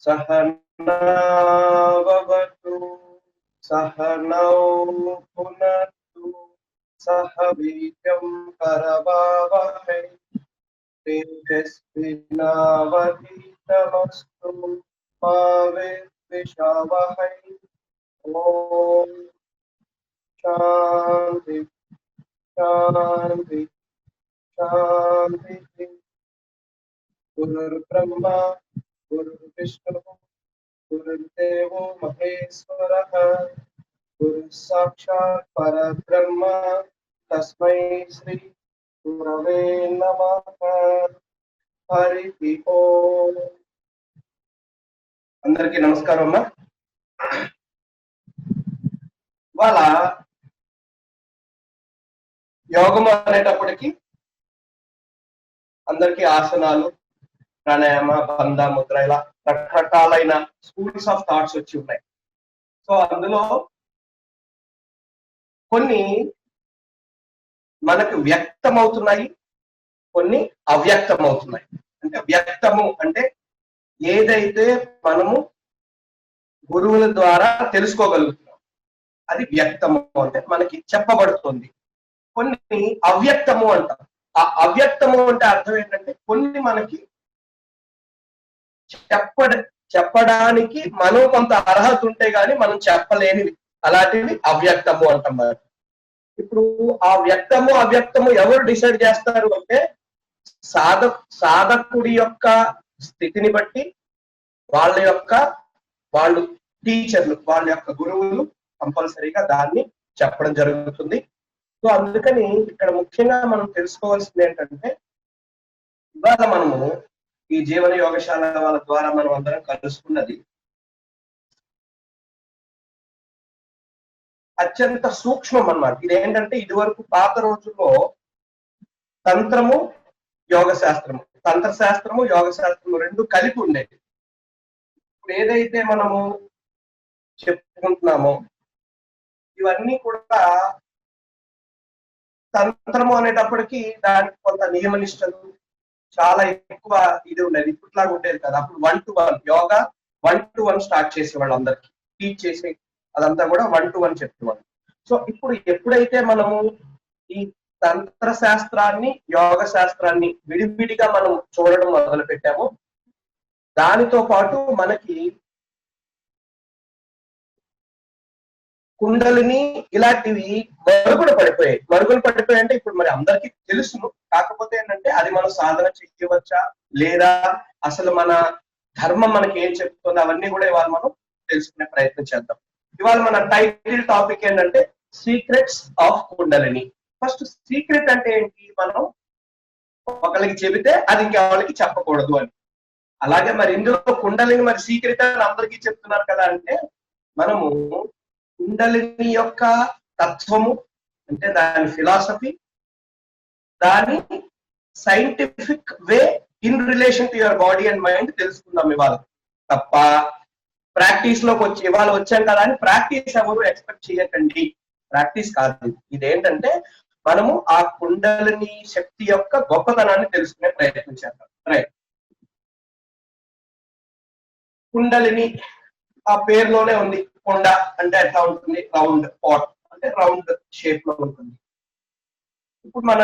सहनावतु सहनौ भुनक्तु सह वीर्यं करवावहै तेजस्विनावधीतमस्तु मा विद्विषावहै। ओम शांति शांति शांति। गुरुर्ब्रह्मा गुरुर्विष्णु गुरुर्देवो महेश्वरः गुरुः साक्षात् परब्रह्म तस्मै श्री गुरवे नमः। हरि ओम। అందరికీ నమస్కారం అమ్మా. ఇవాళ యోగం అనేటప్పటికి అందరికీ ఆసనాలు, ప్రాణాయామ, బంధ, ముద్ర ఇలా రకరకాలైన స్కూల్స్ ఆఫ్ థాట్స్ వచ్చి ఉన్నాయి. సో అందులో కొన్ని మనకు వ్యక్తమవుతున్నాయి, కొన్ని అవ్యక్తమవుతున్నాయి. అంటే వ్యక్తము అంటే ఏదైతే మనము గురువుల ద్వారా తెలుసుకోగలుగుతున్నాం అది వ్యక్తము, అంటే మనకి చెప్పబడుతుంది. కొన్ని అవ్యక్తము అంటాం. ఆ అవ్యక్తము అంటే అర్థం ఏంటంటే కొన్ని మనకి చెప్పడానికి మనం కొంత అర్హత ఉంటే గాని మనం చెప్పలేనివి, అలాంటివి అవ్యక్తము అంటాం. ఇప్పుడు ఆ వ్యక్తము అవ్యక్తము ఎవరు డిసైడ్ చేస్తారు అంటే సాధకుడి యొక్క స్థితిని బట్టి వాళ్ళు టీచర్లు, వాళ్ళ యొక్క గురువులు కంపల్సరీగా దాన్ని చెప్పడం జరుగుతుంది. సో అందుకని ఇక్కడ ముఖ్యంగా మనం తెలుసుకోవాల్సింది ఏంటంటే ఇవాళ మనము ఈ జీవన యోగశాల వాళ్ళ ద్వారా మనం అందరం కలుసుకున్నది అత్యంత సూక్ష్మం అన్నమాట. ఇదేంటంటే ఇదివరకు పాత రోజుల్లో తంత్రము యోగ శాస్త్రము, తంత్ర శాస్త్రము యోగ శాస్త్రము రెండు కలిపి ఉండేది. ఇప్పుడు ఏదైతే మనము చెప్పుకుంటున్నామో ఇవన్నీ కూడా తంత్రము అనేటప్పటికీ దానికి కొంత నియమనిష్టలు చాలా ఎక్కువ ఇది ఉండేది. ఇప్పట్లాగా ఉండేది కదా. అప్పుడు 1-to-1 యోగా 1-to-1 స్టార్ట్ చేసేవాళ్ళు, అందరికి టీచ్ చేసి అదంతా కూడా 1-to-1 చెప్పేవాళ్ళు. సో ఇప్పుడు ఎప్పుడైతే మనము ఈ తంత్ర శాస్త్రాన్ని యోగ శాస్త్రాన్ని విడివిడిగా మనం చూడడం మొదలు పెట్టామో దానితో పాటు మనకి కుండలిని ఇలాంటివి మరుగున పడిపోయాయి అంటే ఇప్పుడు మరి అందరికీ తెలుసును. కాకపోతే ఏంటంటే అది మనం సాధన చేయవచ్చా లేదా, అసలు మన ధర్మం మనకి ఏం చెప్తుందో అవన్నీ కూడా ఇవాళ మనం తెలుసుకునే ప్రయత్నం చేద్దాం. ఇవాళ మన టైటిల్ టాపిక్ ఏంటంటే secrets of kundalini. First secret అంటే ఏంటి, మనం ఒకరికి చెబితే అది ఇంకెవరికి చెప్పకూడదు అని. అలాగే మరి ఇందులో కుండలిని మరి సీక్రెట్ అని అందరికీ చెప్తున్నారు కదా అంటే మనము కుండలిని యొక్క తత్వము అంటే దాని ఫిలాసఫీ, దాని scientific way in relation to your body and mind తెలుసుకుందాం ఇవాళ. తప్ప ప్రాక్టీస్ లోకి ఇవాళ వచ్చాం కదా అని ప్రాక్టీస్ ఎవరు ఎక్స్పెక్ట్ చేయకండి. ప్రాక్టీస్ కాదు, ఇదేంటంటే మనము ఆ కుండలిని శక్తి యొక్క గొప్పతనాన్ని తెలుసుకునే ప్రయత్నం చేద్దాం. రైట్. కుండలిని ఆ పేరులోనే ఉంది. కుండ అంటే ఎట్లా ఉంటుంది, రౌండ్ పాట్ అంటే రౌండ్ షేప్ లో ఉంటుంది. ఇప్పుడు మన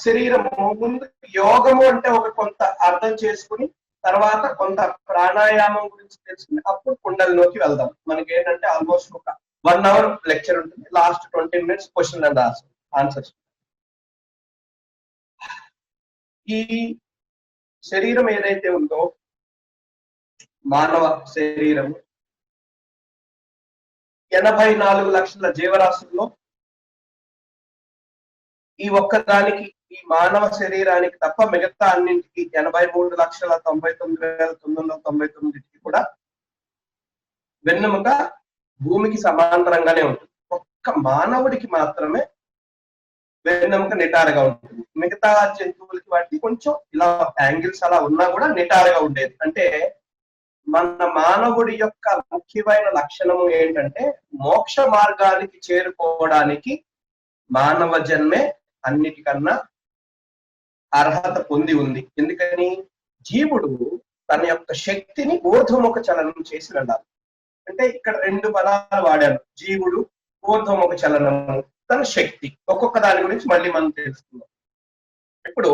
శరీరము ముందు యోగము అంటే ఒక కొంత అర్థం చేసుకుని తర్వాత కొంత ప్రాణాయామం గురించి తెలుసుకుని అప్పుడు కుండలిలోకి వెళ్దాం. మనకి ఏంటంటే ఆల్మోస్ట్ ఒక 1 hour లెక్చర్ ఉంటుంది. Last 20 minutes question and answers. ఈ శరీరం ఏదైతే ఉందో మానవ శరీరము 84 లక్షల జీవరాశుల్లో ఈ ఒక్కదానికి, ఈ మానవ శరీరానికి తప్ప మిగతా అన్నింటికి 83,99,999కి కూడా వెన్నెముక భూమికి సమాంతరంగానే ఉంటుంది. ఒక్క మానవుడికి మాత్రమే వెన్నెముక నిటారుగా ఉంటుంది. మిగతా జంతువులకి వాటికి కొంచెం ఇలా యాంగిల్స్ అలా ఉన్నా కూడా నిటారుగా ఉండేది. అంటే మన మానవుడి యొక్క ముఖ్యమైన లక్షణము ఏంటంటే మోక్ష మార్గానికి చేరుకోవడానికి మానవ జన్మే అన్నిటికన్నా అర్హత పొంది ఉంది. ఎందుకని జీవుడు తన యొక్క శక్తిని ఊర్ధ్వముఖ చలనం చేసి వెళ్ళాలి. అంటే ఇక్కడ 2 పదాలు వాడాను, జీవుడు, ఊర్ధ్వముఖ చలనము, తన శక్తి. ఒక్కొక్క దాని గురించి మళ్ళీ మనం తెలుసుకుందాం. ఇప్పుడు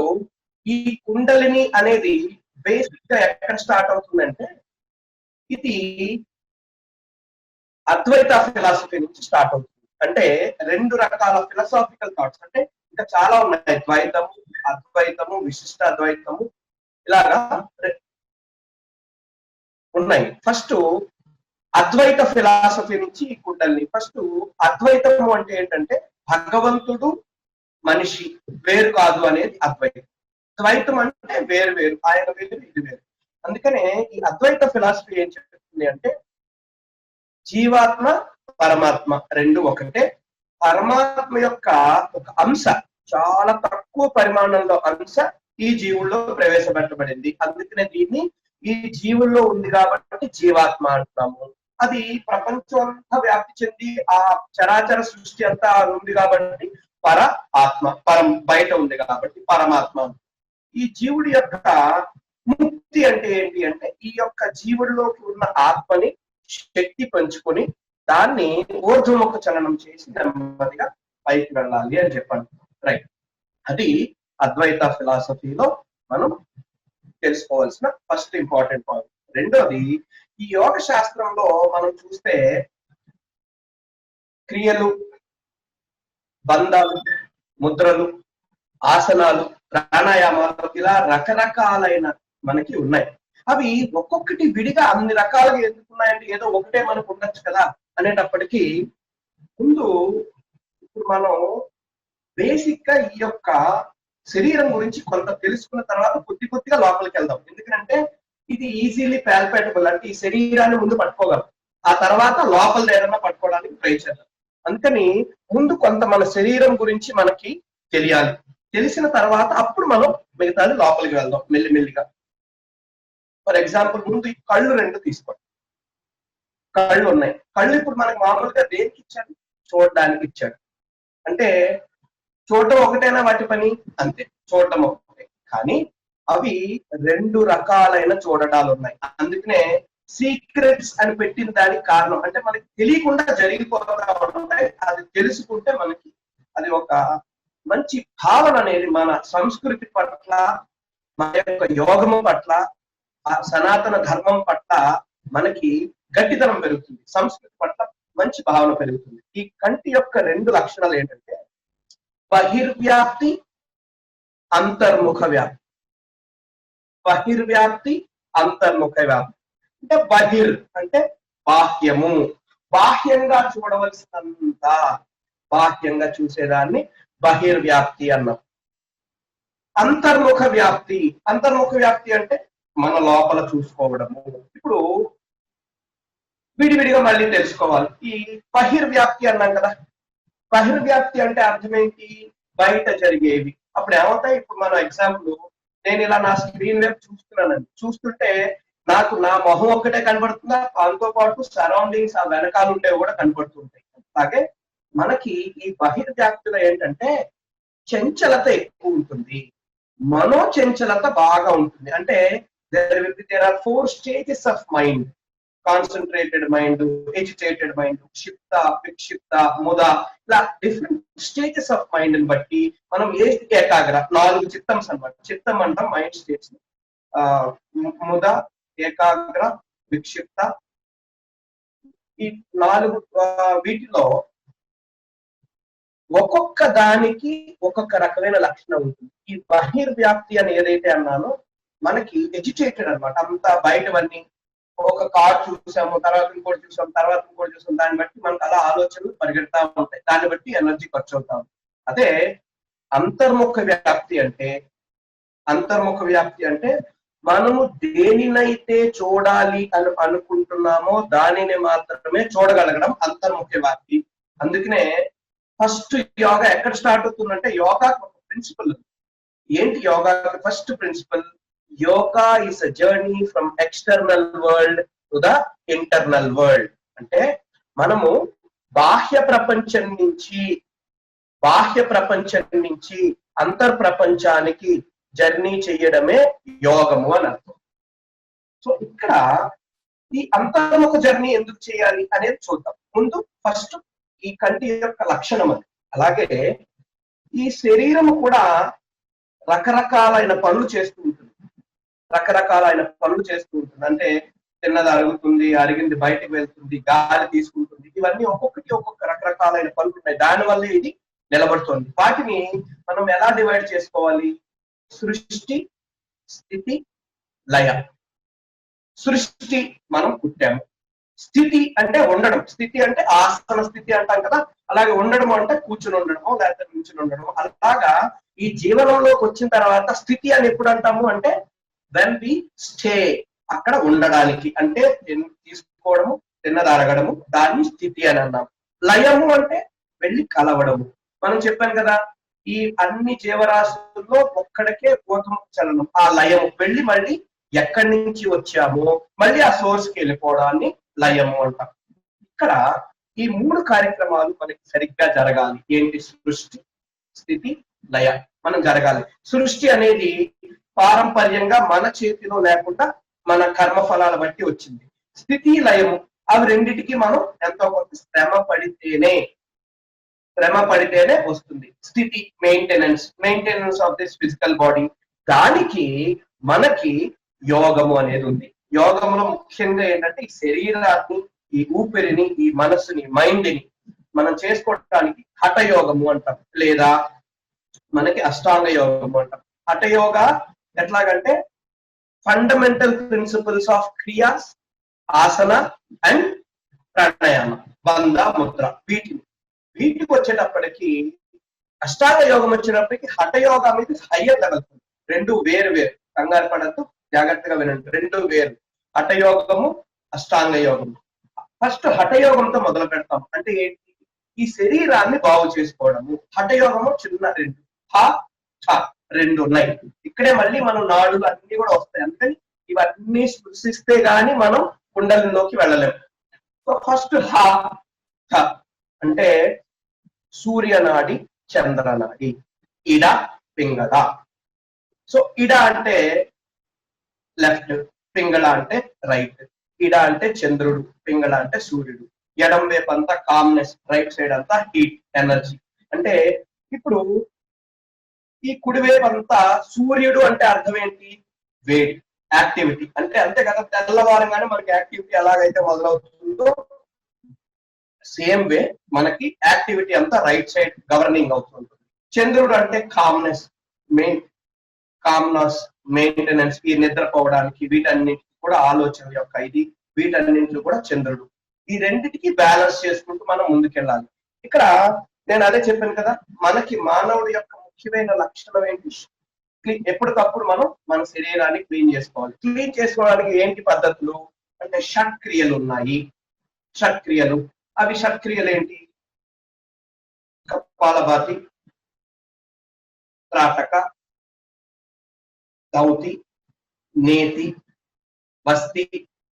ఈ కుండలిని అనేది బేసిక్ గా ఎక్కడ స్టార్ట్ అవుతుందంటే, ఇది అద్వైత ఫిలాసఫీ నుంచి స్టార్ట్ అవుతుంది. అంటే 2 రకాల ఫిలాసాఫికల్ థాట్స్, అంటే ఇంకా చాలా ఉన్నాయి, ద్వైతము, అద్వైతము, విశిష్ట అద్వైతము, ఇలాగా ఉన్నాయి. ఫస్ట్ అద్వైత ఫిలాసఫీ నుంచి ఈ కుండలిని. ఫస్ట్ అద్వైతము అంటే ఏంటంటే భగవంతుడు మనిషి వేరు కాదు అనేది అద్వైతం. ద్వైతం అంటే వేరు వేరు, ఆయన వేరు ఇది వేరు. అందుకనే ఈ అద్వైత ఫిలాసఫీ ఏం చెప్తుంది అంటే, జీవాత్మ పరమాత్మ రెండు ఒకటే. పరమాత్మ యొక్క ఒక అంశ, చాలా తక్కువ పరిమాణంలో అంశ ఈ జీవుల్లో ప్రవేశపెట్టబడింది. అందుకనే దీన్ని ఈ జీవుల్లో ఉంది కాబట్టి జీవాత్మ అంటున్నాము. అది ప్రపంచం అంతా వ్యాప్తి చెంది ఆ చరాచర సృష్టి అంతా ఉంది కాబట్టి పర ఆత్మ, పరం బయట ఉంది కాబట్టి పరమాత్మ. ఈ జీవుడి యొక్క ముక్తి అంటే ఏంటి అంటే, ఈ యొక్క జీవుడిలోకి ఉన్న ఆత్మని శక్తి పంచుకొని దాన్ని ఊర్ధ్వముఖ చలనం చేసి నెమ్మదిగా పైకి వెళ్ళాలి అని చెప్పండి. రైట్, అది అద్వైత ఫిలాసఫీలో మనం తెలుసుకోవాల్సిన ఫస్ట్ ఇంపార్టెంట్ పాయింట్. రెండోది, ఈ యోగ శాస్త్రంలో మనం చూస్తే క్రియలు, బంధాలు, ముద్రలు, ఆసనాలు, ప్రాణాయామాలు, ఇలా రకరకాలైన మనకి ఉన్నాయి. అవి ఒక్కొక్కటి విడిగా అన్ని రకాలుగా ఎందుకున్నాయంటే, ఏదో ఒకటే మనకు ఉండొచ్చు కదా అనేటప్పటికీ, ముందు ఇప్పుడు మనం బేసిక్ గా ఈ యొక్క శరీరం గురించి కొంత తెలుసుకున్న తర్వాత కొద్ది కొద్దిగా లోపలికి వెళ్దాం. ఎందుకంటే ఇది ఈజీలీ పాల్పేటబుల్, అంటే ఈ శరీరాన్ని ముందు పట్టుకోగలం, ఆ తర్వాత లోపల ఏదైనా పట్టుకోవడానికి ట్రై చేద్దాం. అందుకని ముందు కొంత మన శరీరం గురించి మనకి తెలియాలి. తెలిసిన తర్వాత అప్పుడు మనం మిగతాది లోపలికి వెళ్దాం మెల్లిమెల్లిగా. ఫర్ ఎగ్జాంపుల్, ముందు ఈ కళ్ళు 2 తీసుకోండి. కళ్ళు ఉన్నాయి. కళ్ళు ఇప్పుడు మనకు మామూలుగా దేనికి ఇచ్చాడు? చూడడానికి ఇచ్చాడు. అంటే చూడటం ఒకటేనా వాటి పని? అంతే, చూడటం ఒకటే. కానీ అవి 2 రకాలైన చూడటాలు ఉన్నాయి. అందుకనే సీక్రెట్స్ అని పెట్టిన దానికి కారణం, అంటే మనకి తెలియకుండా జరిగిపోతా ఉంటాయి. అది తెలుసుకుంటే మనకి అది ఒక మంచి భావన అనేది మన సంస్కృతి పట్ల, మన యొక్క యోగము పట్ల, సనాతన ధర్మం పట్ల మనకి గట్టితనం పెరుగుతుంది, సంస్కృతి పట్ల మంచి భావన పెరుగుతుంది. ఈ కంటి యొక్క 2 లక్షణాలు ఏంటంటే బహిర్వ్యాప్తి, అంతర్ముఖ వ్యాప్తి. బహిర్వ్యాప్తి, అంతర్ముఖ వ్యాప్తి. అంటే బహిర్ అంటే బాహ్యము, బాహ్యంగా చూడవలసినంత బాహ్యంగా చూసేదాన్ని బహిర్వ్యాప్తి అన్నాం. అంతర్ముఖ వ్యాప్తి, అంతర్ముఖ వ్యాప్తి అంటే మన లోపల చూసుకోవడము. ఇప్పుడు విడివిడిగా మళ్ళీ తెలుసుకోవాలి. ఈ బహిర్వ్యాప్తి అన్నాం కదా, బహిర్వ్యాప్తి అంటే అర్థం ఏంటి? బయట జరిగేవి. అప్పుడు ఏమవుతాయి? ఇప్పుడు మన ఎగ్జాంపుల్, నేను ఇలా నా స్క్రీన్ వైపు చూస్తున్నానండి, చూస్తుంటే నాకు నా మొహం ఒక్కటే కనబడుతుందా? దాంతో పాటు సరౌండింగ్స్, ఆ వెనకాల ఉండేవి కూడా కనబడుతుంటాయి. అలాగే మనకి ఈ బహిర్వ్యాప్తిలో ఏంటంటే చంచలత ఎక్కువ ఉంటుంది, మనోచంచలత బాగా ఉంటుంది. అంటే there are 4 stages of mind: concentrated mind, agitated mind, క్షిప్త, విక్షిప్త, ముద, ఇలా డిఫరెంట్ స్టేజెస్ ఆఫ్ మైండ్ ని బట్టి మనం ఏకాగ్ర, 4 చిత్తమ్స్ అన్నమాట. చిత్తం అంటాం మైండ్ స్టేట్స్. ముద, ఏకాగ్ర, విక్షిప్త, ఈ 4 వీటిలో ఒక్కొక్క దానికి ఒక్కొక్క రకమైన లక్షణం ఉంటుంది. ఈ బహిర్వ్యాప్తి అని ఏదైతే అన్నానో, మనకి ఎజిటేటెడ్ అనమాట. అంతా బయటవన్నీ, ఒక కార్ చూసాము, తర్వాత ఇంకోటి చూసాం, తర్వాత ఇంకోటి చూసాం, దాన్ని బట్టి మనకు అలా ఆలోచనలు పరిగెడతా ఉంటాయి, దాన్ని బట్టి ఎనర్జీ ఖర్చు అవుతాం. అదే అంతర్ముఖ వ్యాప్తి అంటే, అంతర్ముఖ వ్యాప్తి అంటే మనము దేనినైతే చూడాలి అని అనుకుంటున్నామో దానిని మాత్రమే చూడగలగడం అంతర్ముఖ వ్యాప్తి. అందుకనే ఫస్ట్ యోగా ఎక్కడ స్టార్ట్ అవుతుందంటే, యోగా ఒక ప్రిన్సిపల్. ఏంటి yoga first principle? Yoga is a journey from external world to the internal world. అంటే మనము బాహ్య ప్రపంచం నుంచి అంతర్ ప్రపంచానికి జర్నీ చేయడమే యోగము అని అర్థం. సో ఇక్కడ ఈ అంతర్ముఖ జర్నీ ఎందుకు చేయాలి అనేది చూద్దాం. ముందు ఫస్ట్ ఈ కంటి యొక్క లక్షణం అది. అలాగే ఈ శరీరము కూడా రకరకాలైన పనులు చేస్తూ ఉంటుంది. అంటే తిన్నది అరుగుతుంది, అరిగింది బయటకు వెళ్తుంది, గాలి తీసుకుంటుంది. ఇవన్నీ ఒక్కొక్కటి ఒక్కొక్క రకరకాలైన పనులు ఉన్నాయి. దానివల్ల ఇది నిలబడుతుంది. వాటిని మనం ఎలా డివైడ్ చేసుకోవాలి? సృష్టి, స్థితి, లయ. సృష్టి మనం పుట్టాము. స్థితి అంటే ఉండడం. స్థితి అంటే ఆసన స్థితి అంటాం కదా. అలాగే ఉండడం అంటే కూర్చుని ఉండడము, లేకపోతే నిల్చుని ఉండడము. అలాగా ఈ జీవనంలోకి వచ్చిన తర్వాత స్థితి అని ఎప్పుడు అంటాము అంటే వెన్ వి స్టే, అక్కడ ఉండడానికి. అంటే తీసుకోవడము, తిన్నది అరగడము, దాన్ని స్థితి అని అన్నాం. లయము అంటే వెళ్ళి కలవడము. మనం చెప్పాను కదా, ఈ అన్ని జీవరాశుల్లో ఒక్కడికే భూతం చలనం, ఆ లయము. వెళ్ళి మళ్ళీ ఎక్కడి నుంచి వచ్చామో మళ్ళీ ఆ సోర్స్కి వెళ్ళిపోవడాన్ని లయము అంటాం. ఇక్కడ ఈ 3 కార్యక్రమాలు మనకి సరిగ్గా జరగాలి. ఏంటి? సృష్టి, స్థితి, లయ మనం జరగాలి. సృష్టి అనేది పారంపర్యంగా మన చేతిలో లేకుండా మన కర్మ ఫలాల బట్టి వచ్చింది. స్థితి, లయము అవి రెండిటికి మనం ఎంతో కొంత శ్రమ పడితేనే వస్తుంది. స్థితి maintenance of this physical body. దానికి మనకి యోగము అనేది ఉంది. యోగంలో ముఖ్యంగా ఏంటంటే ఈ శరీరాన్ని, ఈ ఊపిరిని, ఈ మనస్సుని, మైండ్ని మనం చేసుకోవడానికి హఠయోగము అంటాం, లేదా మనకి అష్టాంగ యోగము అంటాం. హఠయోగ ఎట్లాగంటే fundamental principles of kriyas, asana and pranayama, bandha, mudra, వీటికి వచ్చేటప్పటికి అష్టాంగ యోగం వచ్చినప్పటికీ హఠయోగం అనేది హయ్యర్ తగులుతుంది. రెండు వేరు కంగారు పడద్దు, జాగ్రత్తగా వినండి. రెండు వేరు, హఠయోగము, అష్టాంగ యోగము. ఫస్ట్ హఠయోగంతో మొదలు పెడతాం. అంటే ఏంటి? ఈ శరీరాన్ని బాగు చేసుకోవడము. హఠయోగము చిన్న రెండు, రెండు ఉన్నాయి. ఇక్కడే మళ్ళీ మనం నాడులు అన్ని కూడా వస్తాయి. అందుకని ఇవన్నీ స్పృశిస్తే గాని మనం కుండలిలోకి వెళ్ళలేము. సో ఫస్ట్ అంటే సూర్యనాడి, చంద్రనాడి, ఇడ, పింగళ. సో ఇడ అంటే లెఫ్ట్, పింగళ అంటే రైట్. ఇడ అంటే చంద్రుడు, పింగళ అంటే సూర్యుడు. ఎడం వైపు అంతా కామ్నెస్, రైట్ సైడ్ అంతా హీట్, ఎనర్జీ. అంటే ఇప్పుడు ఈ కుడివైపు అంతా సూర్యుడు అంటే అర్థం ఏంటి? వేడి, యాక్టివిటీ. అంటే అంతే కదా, తెల్లవారంగానే మనకి యాక్టివిటీ ఎలాగైతే మొదలవుతుందో సేమ్ వే మనకి యాక్టివిటీ అంతా రైట్ సైడ్ గవర్నింగ్ అవుతుంది. చంద్రుడు అంటే కామ్నెస్, మెయింటెనెన్స్, ఈ నిద్రపోవడానికి, వీటన్నిటికి కూడా ఆలోచన యొక్క ఇది, వీటన్నింటిలో కూడా చంద్రుడు. ఈ రెండింటికి బ్యాలెన్స్ చేసుకుంటూ మనం ముందుకెళ్ళాలి. ఇక్కడ నేను అదే చెప్పాను కదా, మనకి మానవుడి యొక్క ముఖ్యమైన లక్షణం ఏంటి? ఎప్పటికప్పుడు మనం మన శరీరాన్ని క్లీన్ చేసుకోవాలి. క్లీన్ చేసుకోవడానికి ఏంటి పద్ధతులు అంటే షట్క్రియలు ఉన్నాయి. అవి షట్క్రియలు ఏంటి? కపాలభాతి, త్రాటక, దౌతి, నేతి, వస్తి,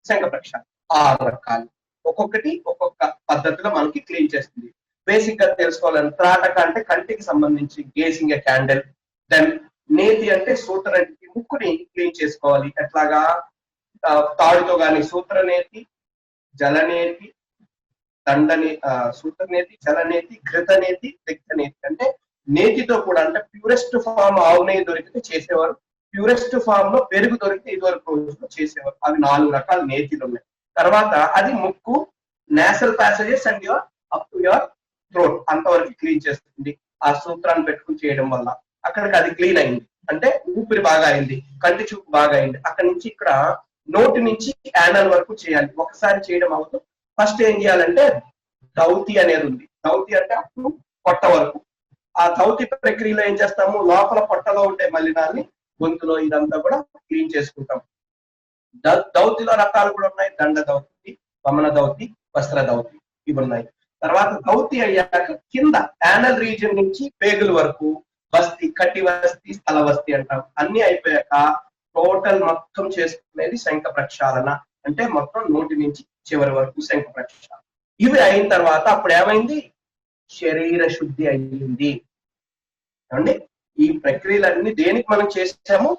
శంఖప్రక్షాళన. 6 రకాలు. ఒక్కొక్కటి ఒక్కొక్క పద్ధతిలో మనకి క్లీన్ చేస్తుంది. బేసిక్ గా తెలుసుకోవాలని, త్రాటక అంటే కంటికి సంబంధించి గేసింగ్ ఏ క్యాండిల్. దెన్ నేతి అంటే సూత్రనేతి, ముక్కుని క్లీన్ చేసుకోవాలి. ఎట్లాగా? తాడుతో గాని సూత్రనేతి, జలనేతి, సూత్రనేతి, జలనేతి, ఘృతనేతి, దిక్తనేతి. అంటే నేతితో కూడా, అంటే ప్యూరెస్ట్ ఫామ్ ఆవు నెయ్యి దొరికితే చేసేవారు, ప్యూరెస్ట్ ఫామ్ లో పెరుగు దొరికితే ఇదివరకు రోజుల్లో చేసేవారు. అవి 4 రకాల నేతిలు ఉన్నాయి. తర్వాత అది ముక్కు, nasal passages and up to your throat అంతవరకు క్లీన్ చేస్తుంది. ఆ సూత్రాన్ని పెట్టుకుని చేయడం వల్ల అక్కడికి అది క్లీన్ అయింది. అంటే ఊపిరి బాగా అయింది, కంటి చూపు బాగా అయింది. అక్కడి నుంచి ఇక్కడ నోటి నుంచి యానల్ వరకు చేయాలి. ఒకసారి చేయడం అవుతుంది. ఫస్ట్ ఏం చేయాలంటే దౌతి అనేది ఉంది. దౌతి అంటే అప్పుడు పొట్ట వరకు. ఆ దౌతి ప్రక్రియలో ఏం చేస్తాము? లోపల పొట్టలో ఉండే మలినాన్ని, గొంతులో ఇదంతా కూడా క్లీన్ చేసుకుంటాం. దౌతిలో రకాలు కూడా ఉన్నాయి. దండ దౌతి, వమన దౌతి, వస్త్ర దౌతి, ఇవి ఉన్నాయి. తర్వాత దౌతి అయ్యాక కింద యానల్ రీజియన్ నుంచి పేగుల వరకు వస్తి, కటి వస్తి, స్థల వస్తి అంటాం. అన్ని అయిపోయాక టోటల్ మొత్తం చేసుకునేది శంఖ ప్రక్షాళన. అంటే మొత్తం నోటి నుంచి చివరి వరకు శంఖ ప్రక్షాళన. ఇవి అయిన తర్వాత అప్పుడు ఏమైంది? శరీర శుద్ధి అయ్యింది. ఏమండి? ఈ ప్రక్రియలన్నీ దేనికి మనం చేసాము?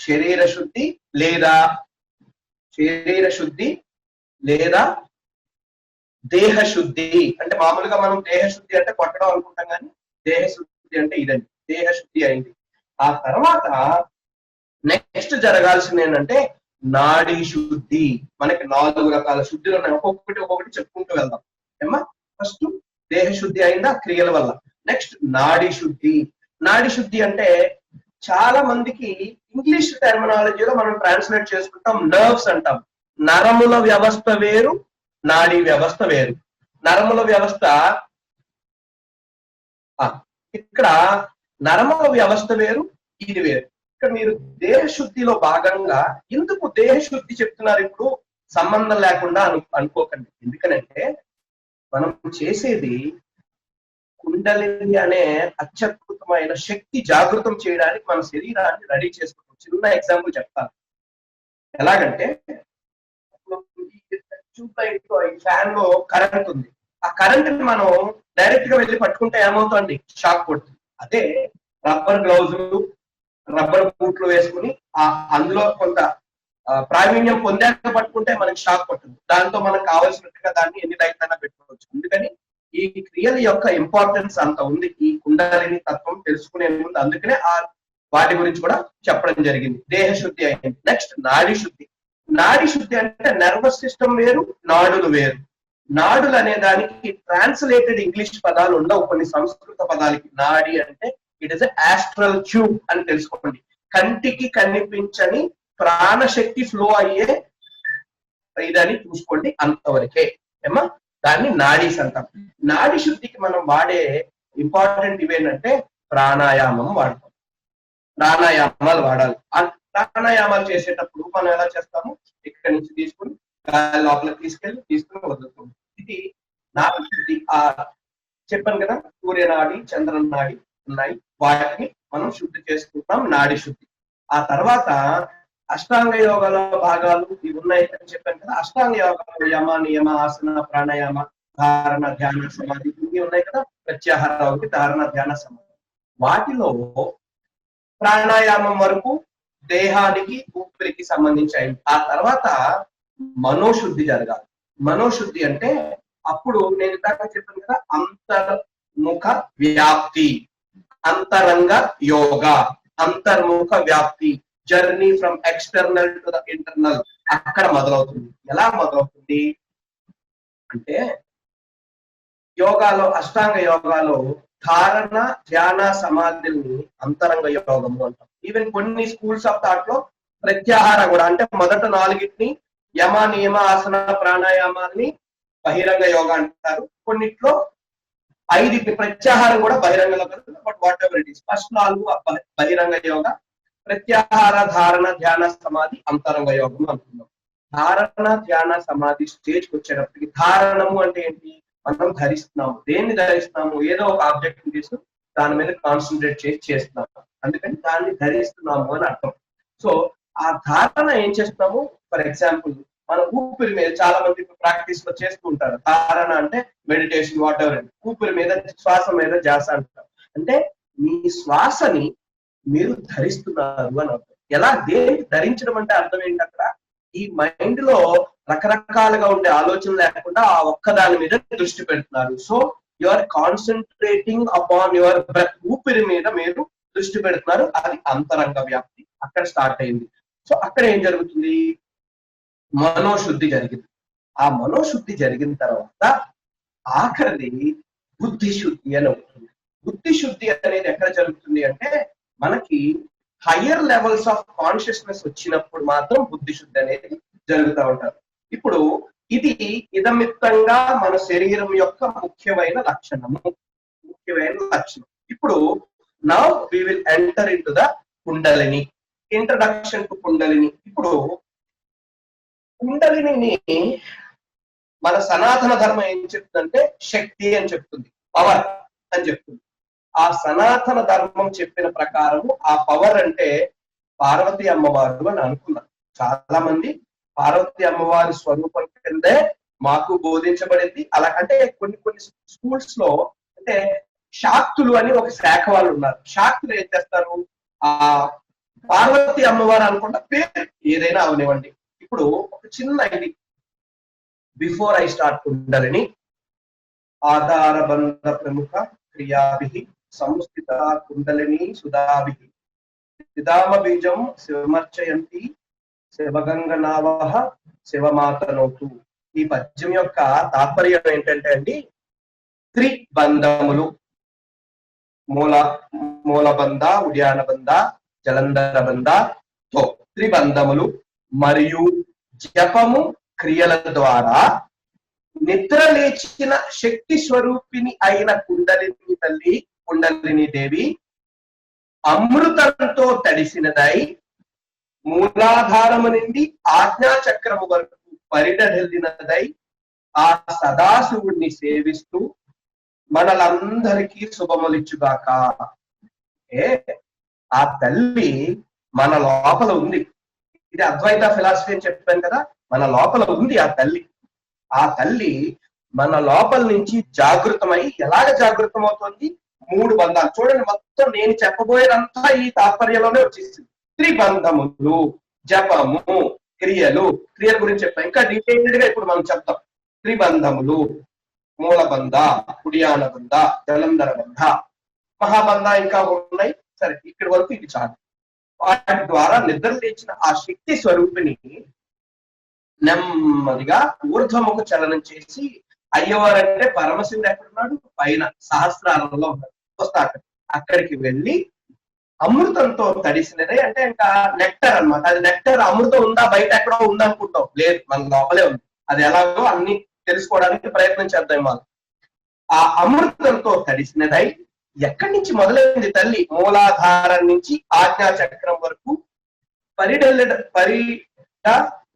శరీర శుద్ధి లేదా శరీర శుద్ధి లేదా దేహ శుద్ధి. అంటే మామూలుగా మనం దేహ శుద్ధి అంటే కొట్టడం అనుకుంటాం, కానీ దేహ శుద్ధి అంటే ఇదండి. దేహ శుద్ధి అయింది. ఆ తర్వాత నెక్స్ట్ జరగాల్సింది ఏంటంటే నాడీ శుద్ధి. మనకి 4 రకాల శుద్ధులు ఉన్నాయి, ఒక్కొక్కటి చెప్పుకుంటూ వెళ్దాం ఏమ్మా. ఫస్ట్ దేహ శుద్ధి అయిందా క్రియల వల్ల. నెక్స్ట్ నాడీ శుద్ధి. నాడీ శుద్ధి అంటే చాలా మందికి ఇంగ్లీష్ టెర్మినాలజీలో మనం ట్రాన్స్లేట్ చేసుకుంటాం నర్వ్స్ అంటాం. నరముల వ్యవస్థ వేరు, నాడీ వ్యవస్థ వేరు. నరముల వ్యవస్థ ఇక్కడ నరముల వ్యవస్థ వేరు, ఇది వేరు. ఇక్కడ మీరు దేహ శుద్ధిలో భాగంగా ఎందుకు దేహ శుద్ధి చెప్తున్నారు ఇప్పుడు సంబంధం లేకుండా అనుకోకండి. ఎందుకనంటే మనం చేసేది కుండలిని అనే అత్యద్భుతమైన శక్తి జాగృతం చేయడానికి మన శరీరాన్ని రెడీ చేసుకుంటాం. చిన్న ఎగ్జాంపుల్ చెప్తాను. ఎలాగంటే ట్యూబ్ లైట్ లో ఫ్యాన్ లో కరెంట్ ఉంది. ఆ కరెంట్ ని మనం డైరెక్ట్ గా వెళ్ళి పట్టుకుంటే ఏమవుతుంది? షాక్ కొడుతుంది. అదే రబ్బర్ గ్లౌజులు, రబ్బర్ బూట్లు వేసుకుని అందులో కొంత ప్రావీణ్యం పొందాక పట్టుకుంటే మనకి షాక్ కొట్టింది. దాంతో మనకు కావాల్సినట్టుగా దాన్ని ఎన్ని లైట్ అయినా పెట్టుకోవచ్చు. అందుకని ఈ క్రియల యొక్క ఇంపార్టెన్స్ అంత ఉంది ఈ కుండలిని తత్వం తెలుసుకునే ముందు. అందుకనే వాటి గురించి కూడా చెప్పడం జరిగింది. దేహ శుద్ధి అయింది. నెక్స్ట్ నాడీ శుద్ధి. నాడీ శుద్ధి అంటే నర్వస్ సిస్టమ్ వేరు, నాడులు వేరు. నాడులు అనే దానికి ట్రాన్స్లేటెడ్ ఇంగ్లీష్ పదాలు ఉండవు కొన్ని సంస్కృత పదాలకి. నాడి అంటే ఇట్ ఇస్ ఆస్ట్రల్ ట్యూబ్ అని తెలుసుకోండి. కంటికి కనిపించని ప్రాణశక్తి ఫ్లో అయ్యే ఇదని చూసుకోండి, అంతవరకే ఏమా. దాన్ని నాడీస్ అంటాం. నాడీ శుద్ధికి మనం వాడే ఇంపార్టెంట్ ఇవేంటంటే ప్రాణాయామం వాడతాం. ప్రాణాయామాలు వాడాలి. ఆ ప్రాణాయామాలు చేసేటప్పుడు మనం ఎలా చేస్తాము? ఇక్కడి నుంచి తీసుకుని లోపలికి తీసుకుని వదులుతాం. ఇది నాడీ శుద్ధి. చెప్పాను కదా, సూర్యనాడి, చంద్రనాడి ఉన్నాయి. వాటిని మనం శుద్ధి చేసుకుంటాం, నాడీ శుద్ధి. ఆ తర్వాత అష్టాంగ యోగాల భాగాలు ఇవి ఉన్నాయి అని చెప్పాను కదా. అష్టాంగ యోగాలు యమ, నియమ, ఆసన, ప్రాణాయామ, ధారణ, ధ్యాన, సమాధి ఇవి ఉన్నాయి కదా. ప్రత్యాహార ఒకటి, ధారణ, ధ్యాన, సమాధి. వాటిలో ప్రాణాయామం వరకు దేహానికి, ఊపిరికి సంబంధించి అయింది. ఆ తర్వాత మనోశుద్ధి జరగాలి. మనోశుద్ధి అంటే అప్పుడు నేను ఇందాక చెప్పాను కదా, అంతర్ముఖ వ్యాప్తి, అంతరంగ యోగా, అంతర్ముఖ వ్యాప్తి, journey from external to the internal అక్కడ మొదలవుతుంది. ఎలా మొదలవుతుంది అంటే యోగాలో, అష్టాంగ యోగాలో ధారణ, ధ్యాన, సమాధిని అంతరంగ యోగము అంటాం. ఈవెన్ కొన్ని స్కూల్స్ ఆఫ్ థాట్ లో ప్రత్యాహార కూడా, అంటే మొదట 4ని యమ, నియమ, ఆసన, ప్రాణాయామాన్ని బహిరంగ యోగా అంటారు. కొన్నిట్లో 5 ప్రత్యాహారం కూడా బహిరంగ yoga. But what ever it is, first 4 బహిరంగ యోగా, ప్రత్యాహార, ధారణ, ధ్యాన, సమాధి అంతరంగ యోగం అనుకున్నాం. ధారణ, ధ్యాన, సమాధి స్టేజ్కి వచ్చేటప్పటికి ధారణము అంటే ఏంటి? మనం ధరిస్తున్నాము. దేన్ని ధరిస్తున్నాము? ఏదో ఒక ఆబ్జెక్ట్ తీసుకుని దాని మీద కాన్సన్ట్రేట్ చేస్తున్నాము. అందుకని దాన్ని ధరిస్తున్నాము అని అర్థం. సో ఆ ధారణ ఏం చేస్తున్నాము? ఫర్ ఎగ్జాంపుల్ మన ఊపిరి మీద చాలా మంది ప్రాక్టీస్ లో చేస్తూ ఉంటారు. ధారణ అంటే మెడిటేషన్, వాట్ ఎవర్. ఊపిరి మీద, శ్వాస మీద ధ్యాస అంటారు. అంటే మీ శ్వాసని మీరు ధరిస్తున్నారు అని అర్థం. ఎలా? దేనికి ధరించడం అంటే అర్థం ఏంటి? అక్కడ ఈ మైండ్ లో రకరకాలుగా ఉండే ఆలోచన లేకుండా ఆ ఒక్క దాని మీద దృష్టి పెడుతున్నారు. So you are concentrating upon your breath. ఊపిరి మీద మీరు దృష్టి పెడుతున్నారు. అది అంతరంగ వ్యాప్తి అక్కడ స్టార్ట్ అయింది. సో అక్కడ ఏం జరుగుతుంది? మనోశుద్ధి జరిగింది. ఆ మనోశుద్ధి జరిగిన తర్వాత ఆఖరిది బుద్ధి శుద్ధి అని అవుతుంది. బుద్ధి శుద్ధి అనేది ఎక్కడ జరుగుతుంది అంటే మనకి హయ్యర్ లెవెల్స్ ఆఫ్ కాన్షియస్నెస్ వచ్చినప్పుడు మాత్రం బుద్ధి శుద్ధి అనేది జరుగుతూ ఉంటారు. ఇప్పుడు ఇది ఇదమిత్తంగా మన శరీరం యొక్క ముఖ్యమైన లక్షణం. ఇప్పుడు now we will enter into the kundalini. Introduction to kundalini. ఇప్పుడు కుండలిని మన సనాతన ధర్మం ఏం చెప్తుందంటే శక్తి అని చెప్తుంది, పవర్ అని చెప్తుంది. ఆ సనాతన ధర్మం చెప్పిన ప్రకారము ఆ పవర్ అంటే పార్వతి అమ్మవారు అని అనుకున్నారు. చాలా మంది పార్వతి అమ్మవారి స్వరూపం కిందే మాకు బోధించబడింది. అలా అంటే కొన్ని స్కూల్స్ లో అంటే శాక్తులు అని ఒక శాఖ వాళ్ళు ఉన్నారు. శాక్తులు ఏం చేస్తారు? ఆ పార్వతి అమ్మవారు అనుకుంటా పేరు ఏదైనా అవనివ్వండి. ఇప్పుడు ఒక చిన్న ఇది బిఫోర్ ఐ స్టార్ట్ కుండలిని ఆధారబంధ ప్రముఖ క్రియాభి సంస్థిత కుండలిని సుధాభి విధామ బీజం శివమర్చయంతి శివగంగనావహ శివమాతనోతు. ఈ పద్యం యొక్క తాత్పర్యం ఏంటంటే అండి, త్రిబంధములు మూలబంధ, ఉడ్యానబంధ, జలంధర తో త్రిబంధములు మరియు జపము క్రియల ద్వారా నిద్ర లేచిన శక్తి స్వరూపిణి అయిన కుండలిని తల్లి కుండలిని దేవి అమృతంతో తడిసినదై మూలాధారము నుండి ఆజ్ఞా చక్రము వరకు పరిడఢెల్లినదై ఆ సదాశివుణ్ణి సేవిస్తూ మనలందరికీ శుభములిచ్చుగాక. ఆ తల్లి మన లోపల ఉంది. ఇది అద్వైత ఫిలాసఫీ అని చెప్పాను కదా, మన లోపల ఉంది ఆ తల్లి. ఆ తల్లి మన లోపల నుంచి జాగృతమై ఎలాగ జాగృతం అవుతుంది? 3 బంధాలు చూడండి. మొత్తం నేను చెప్పబోయేదంతా ఈ తాత్పర్యంలోనే వచ్చేసింది. త్రిబంధములు, జపము, క్రియల గురించి చెప్తాం. ఇంకా డీటెయిల్డ్ గా ఇప్పుడు మనం చెప్తాం. త్రిబంధములు, మూలబంధ, ఉడ్యానబంధ, జలంధర బంధ, మహాబంధ ఇంకా ఉన్నాయి. సరే, ఇక్కడి వరకు ఇది చాలు. వాటి ద్వారా నిద్ర లేచిన ఆ శక్తి స్వరూపిణి నెమ్మదిగా ఊర్ధ్వముఖ చలనం చేసి, అయ్యవారంటే పరమశివుడు ఎక్కడున్నాడు? పైన సహస్రారంలో ఉన్నాడు. అక్కడికి వెళ్ళి అమృతంతో తడిసినదే, అంటే ఇంకా నెక్టర్ అన్నమాట. అది నెక్టర్, అమృతం ఉందా బయట ఎక్కడో ఉందనుకుంటాం, లేదు, మన లోపలే ఉంది. అది ఎలాగో అన్ని తెలుసుకోవడానికి ప్రయత్నం చేద్దాం. మనం ఆ అమృతంతో తడిసినదై ఎక్కడి నుంచి మొదలైంది తల్లి? మూలాధారం నుంచి ఆజ్ఞా చక్రం వరకు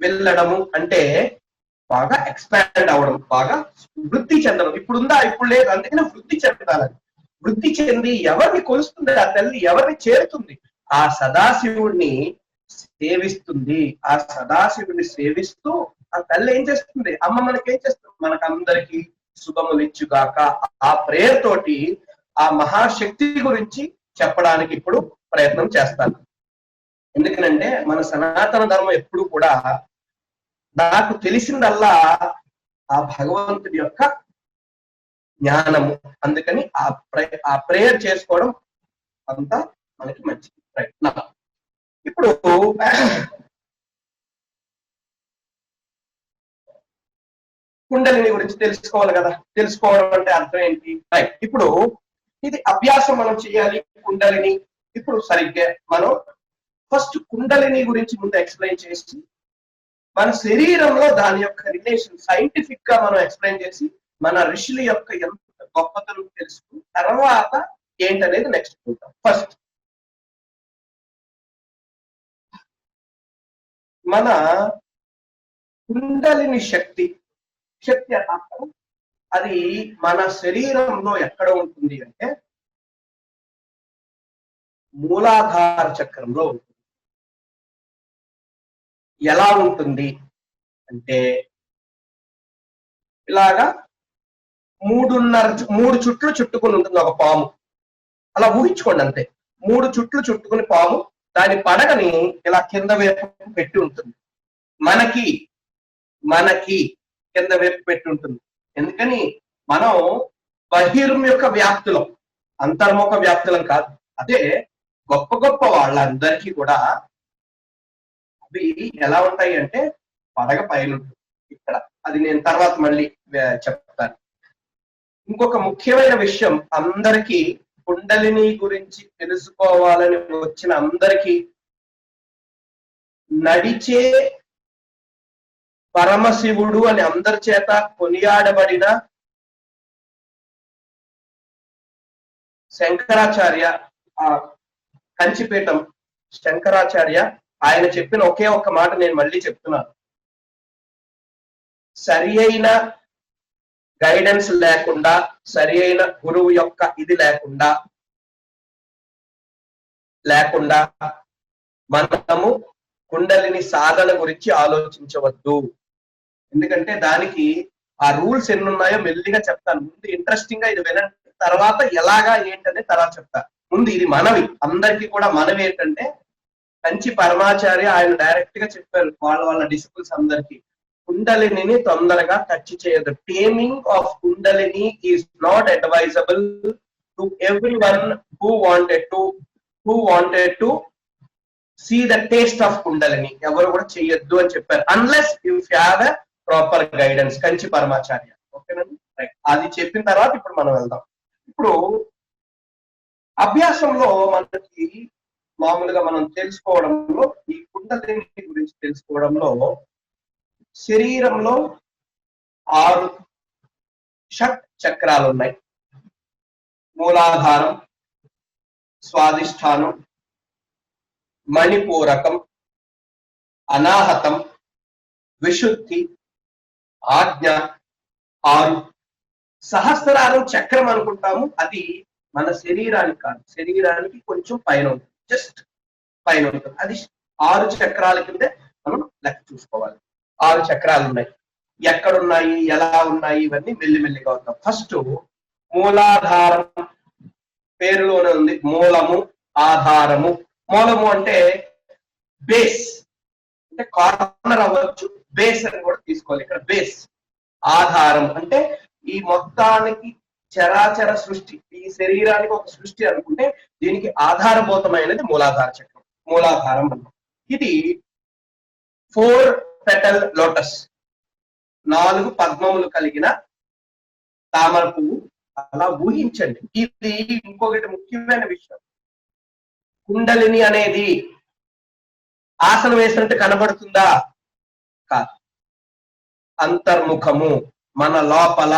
వెళ్ళడము అంటే బాగా ఎక్స్పాండ్ అవడం, బాగా వృద్ధి చెందడం. ఇప్పుడుందా? ఇప్పుడు లేదు. అందుకనే వృద్ధి చెందాలని. వృద్ధి చెంది ఎవరిని కొలుస్తుంది ఆ తల్లి? ఎవరిని చేరుతుంది? ఆ సదాశివుణ్ణి సేవిస్తుంది. ఆ సదాశివుడిని సేవిస్తూ ఆ తల్లి ఏం చేస్తుంది? అమ్మ మనకేం చేస్తుంది? మనకందరికీ శుభములిచ్చుగాక. ఆ ప్రేయర్ తోటి ఆ మహాశక్తి గురించి చెప్పడానికి ఇప్పుడు ప్రయత్నం చేస్తాను. ఎందుకనంటే మన సనాతన ధర్మం ఎప్పుడు కూడా నాకు తెలిసిందల్లా ఆ భగవంతుడి యొక్క జ్ఞానము. అందుకని ఆ ప్రేయర్ చేసుకోవడం అంతా మనకి మంచిది. ప్రయత్నం. ఇప్పుడు కుండలిని గురించి తెలుసుకోవాలి కదా. తెలుసుకోవడం అంటే అర్థం ఏంటి? రైట్. ఇప్పుడు ఇది అభ్యాసం మనం చేయాలి. కుండలిని ఇప్పుడు సరిగ్గా మనం ఫస్ట్ కుండలిని గురించి ముందు ఎక్స్ప్లెయిన్ చేసి, మన శరీరంలో దాని యొక్క రిలేషన్ సైంటిఫిక్ గా మనం ఎక్స్ప్లెయిన్ చేసి, మన ఋషుల యొక్క ఎంత గొప్పతనం తెలుసుకుని తర్వాత ఏంటనేది నెక్స్ట్ చూద్దాం. ఫస్ట్ మన కుండలిని శక్తి అర్థం అది మన శరీరంలో ఎక్కడ ఉంటుంది అంటే మూలాధార చక్రంలో ఉంటుంది. ఎలా ఉంటుంది అంటే ఇలాగా 3 చుట్లు చుట్టుకుని ఉంటుంది ఒక పాము. అలా ఊహించుకోండి అంతే. 3 చుట్లు చుట్టుకుని పాము దాని పడగని ఇలా కింద వైపు పెట్టి ఉంటుంది. మనకి కింద వైపు పెట్టి ఉంటుంది. ఎందుకని? మనం బహిర్ముఖ వ్యాప్తులం, అంతర్ముఖ వ్యాప్తులం కాదు. అదే గొప్ప గొప్ప వాళ్ళందరికీ కూడా అవి ఎలా ఉంటాయి అంటే పడగ పైన ఉంటుంది ఇక్కడ. అది నేను తర్వాత మళ్ళీ చెప్తాను. ఇంకొక ముఖ్యమైన విషయం, అందరికీ కుండలిని గురించి తెలుసుకోవాలని వచ్చిన అందరికీ నడిచే పరమశివుడు అని అందరి చేత కొనియాడబడిన శంకరాచార్య, ఆ కంచిపీఠం శంకరాచార్య, ఆయన చెప్పిన ఒకే ఒక్క మాట నేను మళ్ళీ చెప్తున్నాను. సరి అయిన గైడెన్స్ లేకుండా, సరి అయిన గురువు యొక్క ఇది లేకుండా మనము కుండలిని సాధన గురించి ఆలోచించవద్దు. ఎందుకంటే దానికి ఆ రూల్స్ ఎన్ని ఉన్నాయో మెల్లిగా చెప్తాను. ముందు ఇంట్రెస్టింగ్ గా ఇది వినండి, తర్వాత ఎలాగా ఏంటనే తర్వాత చెప్తాను. ముందు ఇది మనవి, అందరికీ కూడా మనవి ఏంటంటే కంచి పరమాచార్య ఆయన డైరెక్ట్ గా చెప్పారు వాళ్ళ డిసిపుల్స్ అందరికి, కుండలిని తొందరగా టచ్ చేయదు. Taming of kundalini is not advisable to every one who wanted to see the taste of kundalini. ఎవరు కూడా చెయ్యొద్దు అని చెప్పారు, unless if you have a proper guidance. Kanchi Paramacharya. ఓకేనండి, రైట్. అది చెప్పిన తర్వాత ఇప్పుడు మనం వెళ్దాం. ఇప్పుడు అభ్యాసంలో మనకి మామూలుగా మనం తెలుసుకోవడంలో, ఈ కుండలిని గురించి తెలుసుకోవడంలో శరీరంలో 6 షట్ చక్రాలు ఉన్నాయి. మూలాధారం, స్వాదిష్టానం, మణిపూరకం, అనాహతం, విశుద్ధి, ఆజ్ఞ, 6. సహస్రారం చక్రం అనుకుంటాము, అది మన శరీరానికి కాదు, శరీరానికి కొంచెం పైన ఉంటుంది, జస్ట్ పైన ఉంటుంది. అది 6 చక్రాల కిందే మనం లెక్క చూసుకోవాలి. 6 చక్రాలు ఉన్నాయి. ఎక్కడున్నాయి, ఎలా ఉన్నాయి, ఇవన్నీ మెల్లిమెల్లిగా వద్దాం. ఫస్ట్ మూలాధారం, పేరులోనే ఉంది, మూలము, ఆధారము. మూలము అంటే బేస్, అంటే కార్నర్ అవ్వచ్చు, బేస్ అని కూడా తీసుకోవాలి ఇక్కడ, బేస్. ఆధారం అంటే ఈ మొత్తానికి చరాచర సృష్టి, ఈ శరీరానికి ఒక సృష్టి అనుకుంటే దీనికి ఆధారభూతమైనది మూలాధార చక్రం, మూలాధారం అన్నాం. ఇది 4 పెటల్ లోటస్, 4 పద్మములు కలిగిన తామర పువ్వు. అలా ఊహించండి. ఇది ఇంకొకటి ముఖ్యమైన విషయం, కుండలిని అనేది ఆసనం వేసినట్టు కనబడుతుందా? కాదు. అంతర్ముఖము, మన లోపల,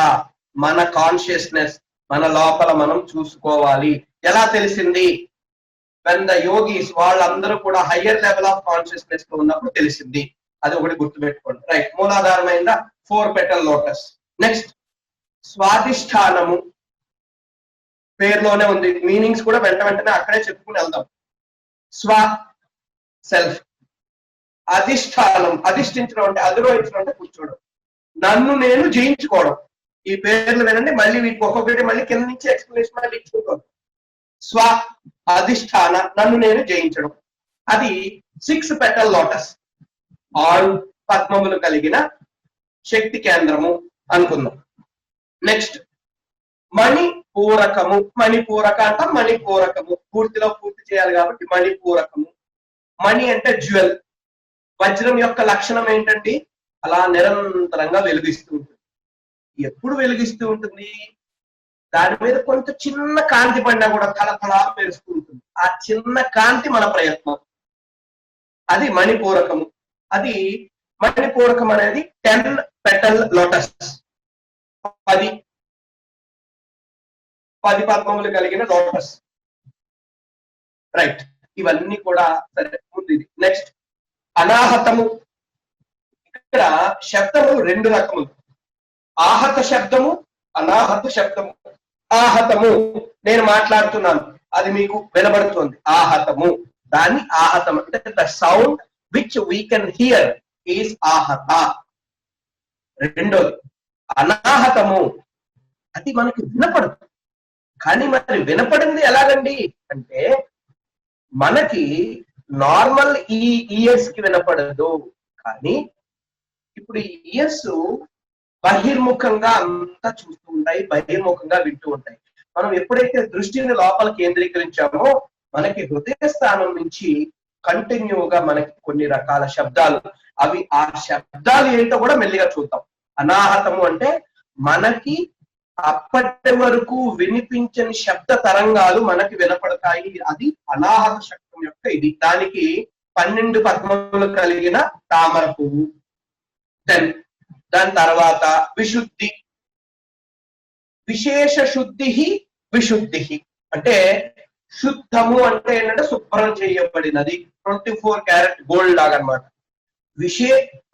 మన కాన్షియస్నెస్, మన లోపల మనం చూసుకోవాలి. ఎలా తెలిసింది? వెన్ ద యోగీస్, వాళ్ళందరూ కూడా హయ్యర్ లెవెల్ ఆఫ్ కాన్షియస్నెస్ లో ఉన్నప్పుడు తెలిసింది. అది ఒకటి గుర్తుపెట్టుకోండి, రైట్. మూలాధారమైన 4 petal lotus. నెక్స్ట్ స్వాదిష్టానము, పేరులోనే ఉంది, మీనింగ్స్ కూడా వెంటనే అక్కడే చెప్పుకుని వెళ్దాం. స్వ, సెల్ఫ్. అధిష్టానం, అధిష్ఠించడం అంటే, అధిరోహించడం అంటే కూర్చోవడం, నన్ను నేను జయించుకోవడం. ఈ పేర్లు వినండి, మళ్ళీ వీటికి ఒక్కొక్కటి మళ్ళీ కింద నుంచి ఎక్స్ప్లెనేషన్ మళ్ళీ ఇచ్చుకుంటాం. స్వ, అధిష్టాన, నన్ను నేను జయించడం. అది 6 పెటల్ లోటస్, 6 పద్మములు కలిగిన శక్తి కేంద్రము అనుకుందాం. నెక్స్ట్ మణిపూరకము, మణిపూరక అంటాం, మణిపూరకము పూర్తిలో పూర్తి చేయాలి కాబట్టి మణిపూరకము. మణి అంటే జ్యువెల్. వజ్రం యొక్క లక్షణం ఏంటండి? అలా నిరంతరంగా వెలిగిస్తూ ఉంటుంది. ఎప్పుడు వెలిగిస్తూ ఉంటుంది? దాని మీద కొంత చిన్న కాంతి పడినా కూడా తలతలా మెరుస్తూ ఉంటుంది. ఆ చిన్న కాంతి మన ప్రయత్నం, అది మణిపూరకము. అది మణిపూరకం అనేది 10 పెటల్ లోటస్, 10 పద్మములు కలిగిన లోటస్, రైట్. ఇవన్నీ కూడా సరే ఉంది. నెక్స్ట్ అనాహతము. ఇక్కడ శబ్దము 2 రకములు, ఆహత శబ్దము, అనాహత శబ్దము. ఆహతము నేను మాట్లాడుతున్నాను, అది మీకు వినబడుతుంది, ఆహతము. దాన్ని ఆహతం అంటే the sound which we can hear is ahata. రెండోది అనాహతము, అది మనకి వినపడదు. కానీ మరి వినపడింది ఎలాగండి అంటే, మనకి నార్మల్ ఈ ఇయర్స్ కి వినపడదు, కానీ ఇప్పుడు ఈ ఇయర్స్ బహిర్ముఖంగా అంతా చూస్తూ ఉంటాయి, బహిర్ముఖంగా వింటూ ఉంటాయి. మనం ఎప్పుడైతే దృష్టిని లోపల కేంద్రీకరించామో మనకి హృదయ స్థానం నుంచి కంటిన్యూగా మనకి కొన్ని రకాల శబ్దాలు, అవి ఆ శబ్దాలు ఏంటో కూడా మెల్లిగా చూద్దాం. అనాహతము అంటే మనకి అప్పటి వరకు వినిపించని శబ్ద తరంగాలు మనకి వినపడతాయి, అది అనాహత శబ్దం యొక్క ఇది. దానికి 12 పద్మములు కలిగిన తామర పువ్వు. 10. దాని తర్వాత విశుద్ధి. విశేష శుద్ధి, విశుద్ధి అంటే శుద్ధము అంటే ఏంటంటే శుభ్రం చేయబడినది, 24 క్యారెట్ గోల్డ్ లాగా అనమాట.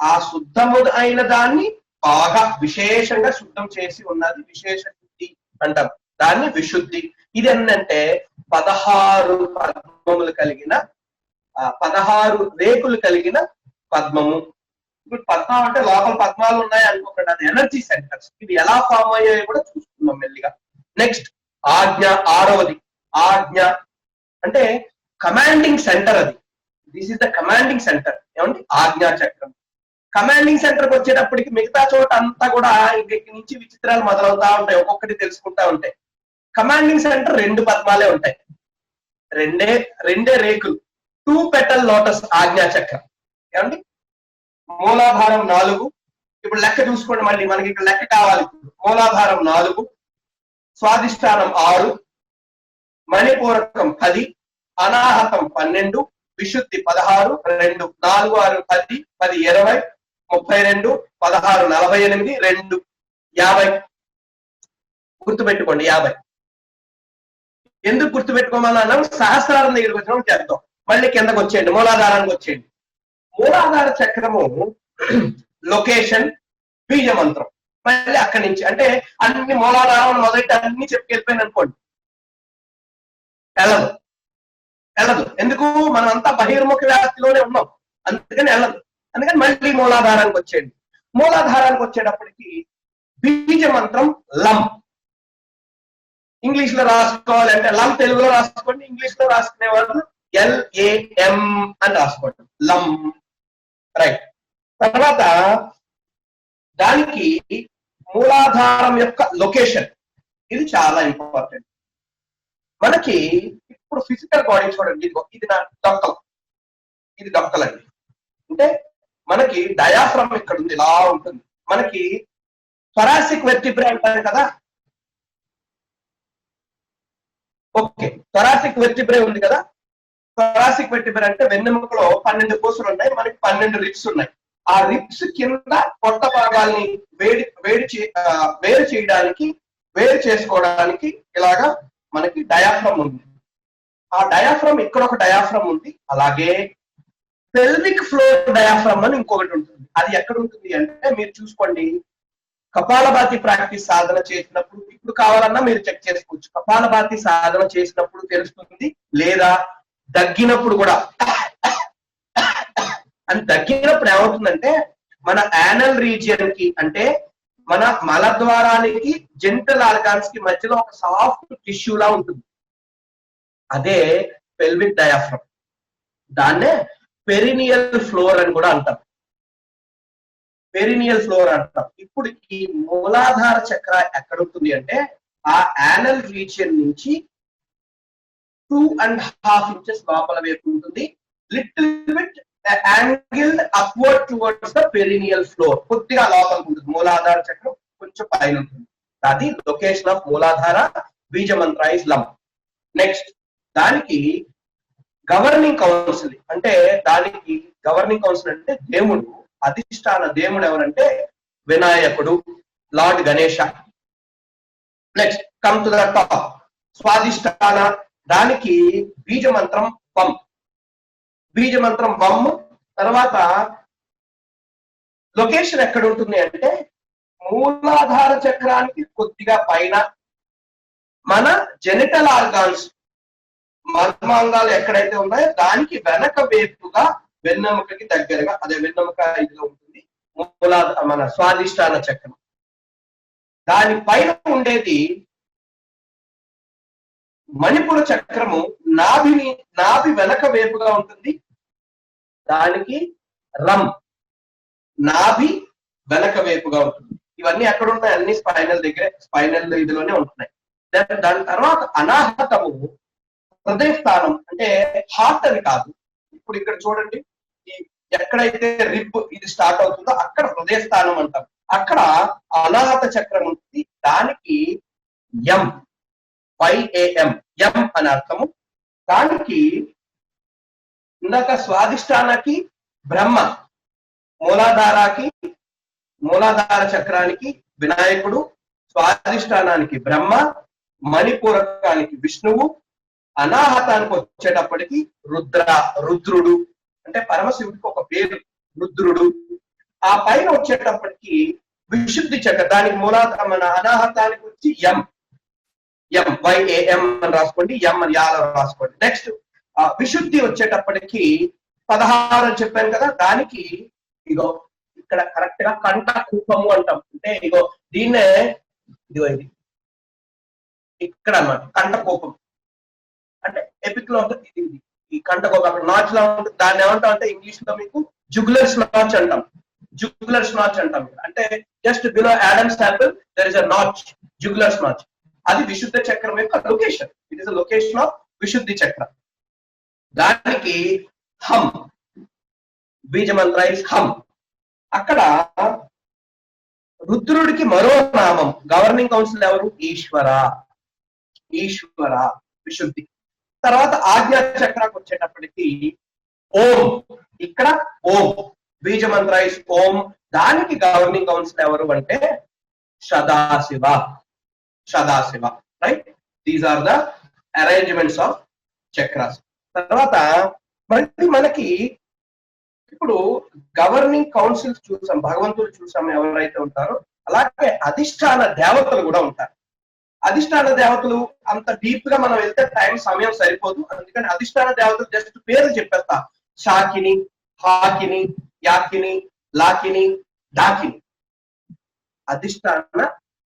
ఆ శుద్ధము అయిన దాన్ని బాగా విశేషంగా శుద్ధం చేసి ఉన్నది విశేష శుద్ధి అంటారు, దాన్ని విశుద్ధి. ఇది ఏంటంటే 16 పద్మములు కలిగిన 16 రేకులు కలిగిన పద్మము. ఇప్పుడు పద్మం అంటే లోపల పద్మాలు ఉన్నాయి అనుకోకండి, అది ఎనర్జీ సెంటర్స్. ఇవి ఎలా ఫామ్ అయ్యాయో కూడా చూసుకుందాం మెల్లిగా. నెక్స్ట్ ఆజ్ఞ, 6వది. ఆజ్ఞ అంటే కమాండింగ్ సెంటర్, అది this is the commanding centre. ఏమండి? ఆజ్ఞా చక్రం. కమాండింగ్ సెంటర్కి వచ్చేటప్పటికి మిగతా చోట అంతా కూడా ఇంక నుంచి విచిత్రాలు మొదలవుతా ఉంటాయి, ఒక్కొక్కటి తెలుసుకుంటా ఉంటాయి. కమాండింగ్ సెంటర్ 2 పద్మాలే ఉంటాయి, రెండే రేకులు. 2 పెటల్ లోటస్ ఆజ్ఞా చక్రం. ఏమండి? మూలాధారం 4. ఇప్పుడు లెక్క చూసుకోండి, మళ్ళీ మనకి ఇక్కడ లెక్క కావాలి. మూలాధారం 4, స్వాదిష్టానం 6, మణిపూరకం 10, అనాహతం 12, విశుద్ధి 16, 2 4 6 10 10 20 32 16 48 2 50. గుర్తుపెట్టుకోండి 50. ఎందుకు గుర్తుపెట్టుకోమన్నా, సహస్రారం దగ్గరికి వచ్చిన చేద్దాం. మళ్ళీ కిందకు వచ్చేయండి, మూలాధారానికి వచ్చేయండి. మూలాధార చక్రము లొకేషన్, బీజ మంత్రం. మళ్ళీ అక్కడి నుంచి అంటే అన్ని మూలాధారం మొదటి అన్ని చెప్పుకెళ్ళిపోయింది అనుకోండి, వెళ్ళదు. ఎందుకు? మనం అంతా బహిర్ముఖ వ్యాప్తిలోనే ఉన్నాం, అందుకని వెళ్ళదు. అందుకని మళ్ళీ మూలాధారానికి వచ్చేయండి. మూలాధారానికి వచ్చేటప్పటికి బీజ మంత్రం లం. ఇంగ్లీష్ లో రాసుకోవాలంటే లం, తెలుగులో రాసుకోండి. ఇంగ్లీష్ లో రాసుకునే వాళ్ళు LAM అని రాసుకోండి, లం. రైట్. తర్వాత దానికి మూలాధారం యొక్క లొకేషన్, ఇది చాలా ఇంపార్టెంట్. మనకి ఇప్పుడు ఫిజికల్ బాడీ చూడండి, ఇది నా డొక్కలు, ఇది డొక్కలండి. అంటే మనకి డయాఫ్రమ్ ఇక్కడ ఉంది, ఇలా ఉంటుంది. మనకి థొరాసిక్ వెర్టిబ్రే అంటారు కదా. ఓకే, థొరాసిక్ వెర్టిబ్రే ఉంది కదా. థొరాసిక్ వెర్టిబ్రే అంటే వెన్నెముకలో 12 కోసులు ఉన్నాయి, మనకి 12 రిబ్స్ ఉన్నాయి. ఆ రిబ్స్ కింద పొట్ట భాగాల్ని వేరు చేసుకోవడానికి ఇలాగా మనకి డయాఫ్రమ్ ఉంది. ఆ డయాఫ్రమ్ ఇక్కడ ఒక డయాఫ్రమ్ ఉంది. అలాగే పెల్విక్ ఫ్లోర్ డయాఫ్రమ్ అని ఇంకొకటి ఉంటుంది. అది ఎక్కడ ఉంటుంది అంటే, మీరు చూసుకోండి, కపాలభాతి ప్రాక్టీస్ సాధన చేసినప్పుడు, ఇప్పుడు కావాలన్నా మీరు చెక్ చేసుకోవచ్చు. కపాలభాతి సాధన చేసినప్పుడు తెలుస్తుంది, లేదా దగ్గినప్పుడు కూడా. అని దగ్గినప్పుడు ఏమవుతుందంటే, మన యానల్ రీజియన్ కి, అంటే మన మలద్వారానికి జెనిటల్ ఆర్గాన్స్ కి మధ్యలో ఒక సాఫ్ట్ టిష్యూలా ఉంటుంది. అదే పెల్విక్ డయాఫ్రమ్. దాన్నే పెరినియల్ ఫ్లోర్ అని కూడా అంటాం. పెరినియల్ ఫ్లోర్ అంటాం. ఇప్పుడు ఈ మూలాధార చక్ర ఎక్కడ ఉంటుంది అంటే, ఆ యానల్ రీజియన్ నుంచి 2.5 ఇంచెస్ లోపల వైపు ఉంటుంది. Little bit angled upward towards the perineal floor. కొద్దిగా లోపలికి ఉంటుంది. మూలాధార చక్రం కొంచెం పైన ఉంటుంది. అది లొకేషన్ ఆఫ్ మూలాధార. బీజ మంత్ర ఇస్ లం. నెక్స్ట్, దానికి గవర్నింగ్ కౌన్సిల్ అంటే, దేవుడు, అధిష్టాన దేవుడు ఎవరంటే వినాయకుడు, lord Ganesha. Next, come to the top, Swadhisthana. దానికి బీజ మంత్రం వం. తర్వాత లొకేషన్ ఎక్కడ ఉంటుంది అంటే, మూలాధార చక్రానికి కొద్దిగా పైన మన జెనిటల్ ఆర్గాన్స్, మర్మాంగాలు ఎక్కడైతే ఉన్నాయో దానికి వెనక వైపుగా వెన్నెముకకి దగ్గరగా, అదే వెన్నెముక ఇదిలో ఉంటుంది మన స్వాదిష్టాన చక్రం. దాని పైన ఉండేది మణిపుర చక్రము, నాభి వెనక వైపుగా ఉంటుంది. దానికి రం, నాభి వెనక వైపుగా ఉంటుంది. ఇవన్నీ ఎక్కడ ఉంటాయి? అన్ని స్పైనల్ దగ్గరే, స్పైనల్ ఇదిలోనే ఉంటున్నాయి. దాని తర్వాత అనాహతము, హృదయ స్థానం. అంటే హార్ట్ అని కాదు. ఇప్పుడు ఇక్కడ చూడండి, ఎక్కడైతే రిబ్ ఇది స్టార్ట్ అవుతుందో అక్కడ హృదయ స్థానం అంటాం. అక్కడ అనాహత చక్రం ఉంటుంది. దానికి YAM అని అర్థము. దానికి ఇందాక స్వాదిష్టానకి బ్రహ్మ, మూలాధార చక్రానికి వినాయకుడు, స్వాదిష్టానానికి బ్రహ్మ, మణిపూరకానికి విష్ణువు, అనాహతానికి వచ్చేటప్పటికి రుద్రుడు. అంటే పరమశివుడికి ఒక పేరు రుద్రుడు. ఆ పైన వచ్చేటప్పటికి విశుద్ధి చక్ర, దానికి మన అనాహతానికి వచ్చి YAM అని రాసుకోండి, అని యాలో రాసుకోండి. నెక్స్ట్, విశుద్ధి వచ్చేటప్పటికి 16 అని చెప్పాను కదా. దానికి ఇగో ఇక్కడ కరెక్ట్ గా కంఠ కూపము అంటాం. అంటే ఇగో దీన్నే, ఇది ఇక్కడ అన్నమాట కంఠ కూపం. అంటే ఎపిక్ లో ఉంటుంది. ఈ కంటకు అక్కడ నాచ్ లా ఉంటుంది, దాన్ని ఏమంటాం అంటే ఇంగ్లీష్ లో మీకు జుగులర్ నాచ్ అంటాం. జుగులర్ నాచ్ అంటాం. అంటే just below Adam's apple there is a notch, jugular notch. అది విశుద్ధ చక్రం యొక్క location. It is location of Vishuddhi చక్రం. దానికి హమ్, బీజ మంత్ర ఇస్ హమ్. అక్కడ రుద్రుడికి మరో నామం, గవర్నింగ్ కౌన్సిల్ ఎవరు? ఈశ్వర. ఈశ్వర విశుద్ధి. తర్వాత ఆజ్ఞా చక్రానికి వచ్చేటప్పటికి ఓం. ఇక్కడ ఓం, బీజ మంత్ర ఇస్ ఓం. దానికి గవర్నింగ్ కౌన్సిల్ ఎవరు అంటే Sadashiva. Sadashiva, right? These are the arrangements of chakras. తర్వాత మళ్ళీ మనకి ఇప్పుడు గవర్నింగ్ కౌన్సిల్స్ చూసాం, భగవంతుడు చూసాం ఎవరైతే ఉంటారో, అలాగే అధిష్టాన దేవతలు కూడా ఉంటారు. అధిష్టాన దేవతలు అంత డీప్ గా మనం వెళ్తే టైం సమయం సరిపోదు, అందుకని అధిష్టాన దేవతలు జస్ట్ పేరు చెప్పేస్తా. శాకిని, హాకిని, యాకిని, లాకిని, డాకిని అధిష్టాన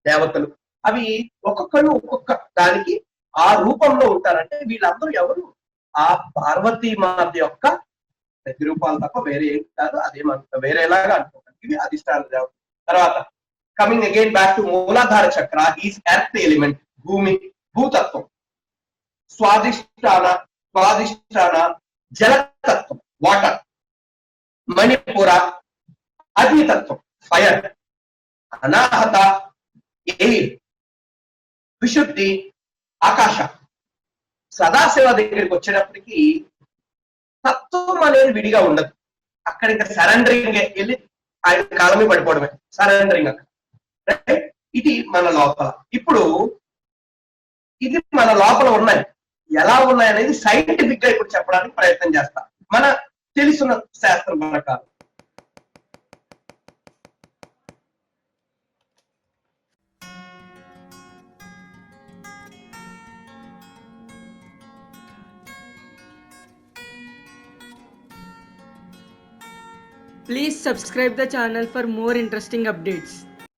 దేవతలు. అవి ఒక్కొక్కరు ఒక్కొక్క దానికి ఆ రూపంలో ఉంటారంటే వీళ్ళందరూ ఎవరు? ఆ పార్వతీ మాత యొక్క ప్రతిరూపాలు తప్ప వేరే ఏం కాదు. అదేమంత వేరేలాగా అనుకుంటారు. ఇవి అధిష్టాన దేవతలు. తర్వాత కమింగ్ అగైన్ బ్యాక్ టు మూలాధార చక్ర, ఈజ్ ఎర్త్ ఎలిమెంట్, భూమి, భూతత్వం. స్వాదిష్టాన, స్వాదిష్టాన జలతత్వం, వాటర్. మణిపుర అగ్నితత్వం, ఫైర్. అనాహత ఎయిర్. విశుద్ధి ఆకాశ. సదాశివ దగ్గరికి వచ్చేటప్పటికి తత్వం అనేది విడిగా ఉండదు. అక్కడ ఇంకా సరెండరింగ్ వెళ్ళి ఆయన కాలమే పడిపోవడమే, సరెండరింగ్ అక్కడ. ఇది మన లోపల. ఇప్పుడు ఇది మన లోపల ఉన్నాయి, ఎలా ఉన్నాయి అనేది సైంటిఫిక్ గా ఇప్పుడు చెప్పడానికి ప్రయత్నం చేస్తా మన తెలుసున్న శాస్త్రం ప్రకారం. Please subscribe the channel for more interesting updates.